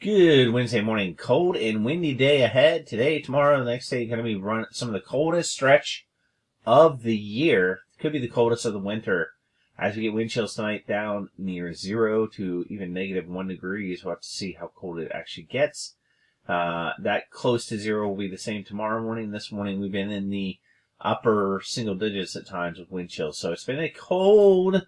Good Wednesday morning. Cold and windy day ahead. Today, tomorrow, the next day, going to be some of the coldest stretch of the year. Could be the coldest of the winter. As we get wind chills tonight down near 0 to even -1 degrees. We'll have to see how cold it actually gets. That close to 0 will be the same tomorrow morning. This morning, we've been in the upper single digits at times with wind chills. So it's been a cold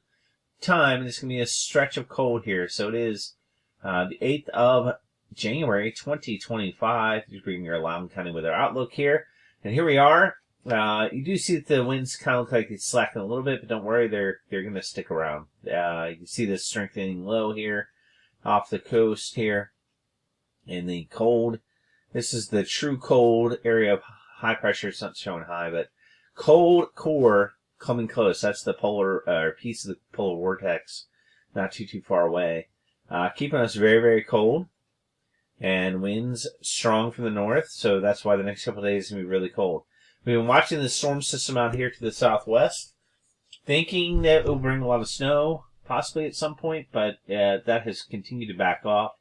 time, and it's going to be a stretch of cold here. So it is the 8th of January 2025. Just bringing your Loudoun County weather outlook here. And here we are. You do see that the winds kind of look like it's slacking a little bit, but don't worry, they're going to stick around. You can see this strengthening low here off the coast here in the cold. This is the true cold area of high pressure. It's not showing high, but cold core coming close. That's the polar piece of the polar vortex, not too far away. Keeping us very, very cold. And winds strong from the north, so that's why the next couple of days is going to be really cold. We've been watching the storm system out here to the southwest, thinking that it will bring a lot of snow, possibly at some point, but that has continued to back off,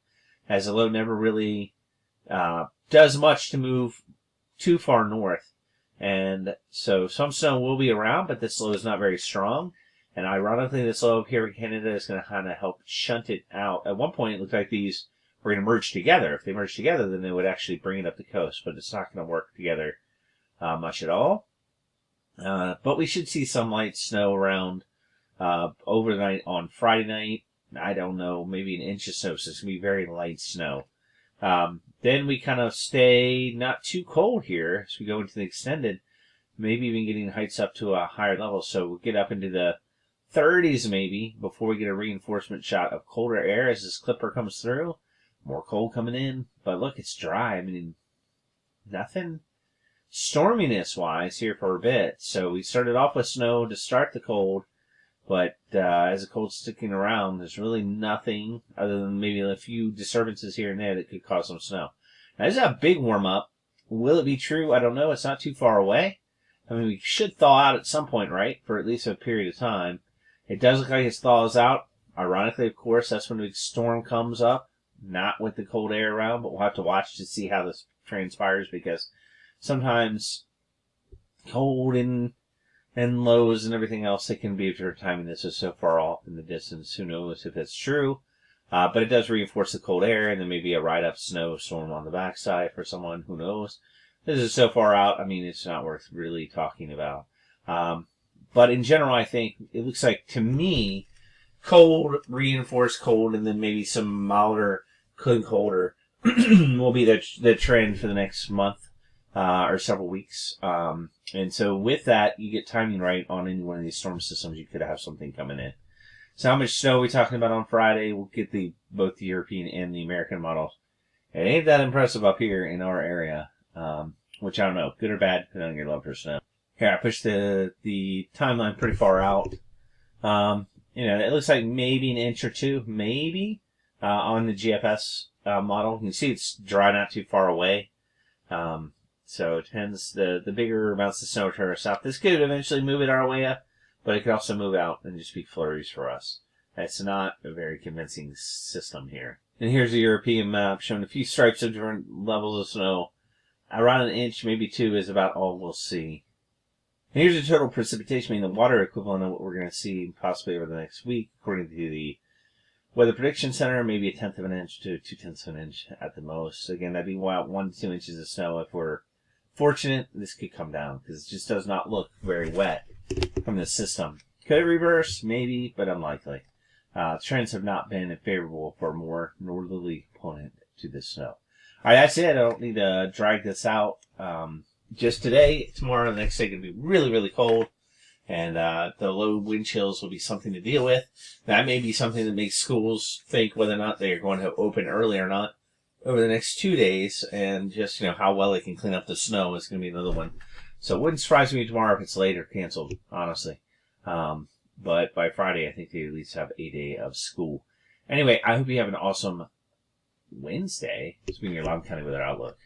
as the low never really does much to move too far north. And so some snow will be around, but this low is not very strong. And ironically, this low up here in Canada is going to kind of help shunt it out. At one point, it looked like these were going to merge together. If they merge together, then they would actually bring it up the coast, but it's not going to work together much at all. But we should see some light snow around overnight on Friday night. I don't know, maybe an inch of snow, so it's going to be very light snow. Then we kind of stay not too cold here as we go into the extended, maybe even getting heights up to a higher level. So we'll get up into the 30s maybe before we get a reinforcement shot of colder air as this clipper comes through. More cold coming in, but look, it's dry. I mean, nothing storminess-wise here for a bit. So we started off with snow to start the cold, but as the cold's sticking around, there's really nothing other than maybe a few disturbances here and there that could cause some snow. Now, this is a big warm-up. Will it be true? I don't know. It's not too far away. I mean, we should thaw out at some point, right, for at least a period of time. It does look like it thaws out. Ironically, of course, that's when the big storm comes up. Not with the cold air around, but we'll have to watch to see how this transpires, because sometimes cold and lows and everything else, they can be for timing. This is so far off in the distance. Who knows if that's true? But it does reinforce the cold air, and then maybe a ride-up snowstorm on the backside for someone. Who knows? This is so far out, I mean, it's not worth really talking about. But in general, I think it looks like, to me, cold, reinforced cold, and then maybe some milder, colder will be the trend for the next month or several weeks. And so with that, you get timing right on any one of these storm systems. You could have something coming in. So how much snow are we talking about on Friday? We'll get both the European and the American models. It ain't that impressive up here in our area, which I don't know, good or bad, depending on your love for snow. Here, I pushed the timeline pretty far out. It looks like maybe an inch or two, maybe, on the GFS model. You can see it's dry, not too far away. So it tends, the bigger amounts of snow to our south. This could eventually move it our way up, but it could also move out and just be flurries for us. That's not a very convincing system here. And here's a European map showing a few stripes of different levels of snow. Around an inch, maybe 2, is about all we'll see. And here's the total precipitation, meaning the water equivalent of what we're going to see possibly over the next week, according to the Weather Prediction Center, maybe 1/10 of an inch to 2/10 of an inch at the most. Again, that'd be about 1 to 2 inches of snow. If we're fortunate, this could come down, because it just does not look very wet from the system. Could it reverse? Maybe, but unlikely. Trends have not been favorable for a more northerly component to this snow. All right, that's it. I don't need to drag this out. Just today, tomorrow, the next day, going to be really, really cold. And the low wind chills will be something to deal with. That may be something that makes schools think whether or not they are going to open early or not over the next 2 days. And just, how well they can clean up the snow is going to be another one. So it wouldn't surprise me tomorrow if it's late or canceled, honestly. But by Friday, I think they at least have a day of school. Anyway, I hope you have an awesome Wednesday. It's been your Loudoun County Weather Outlook.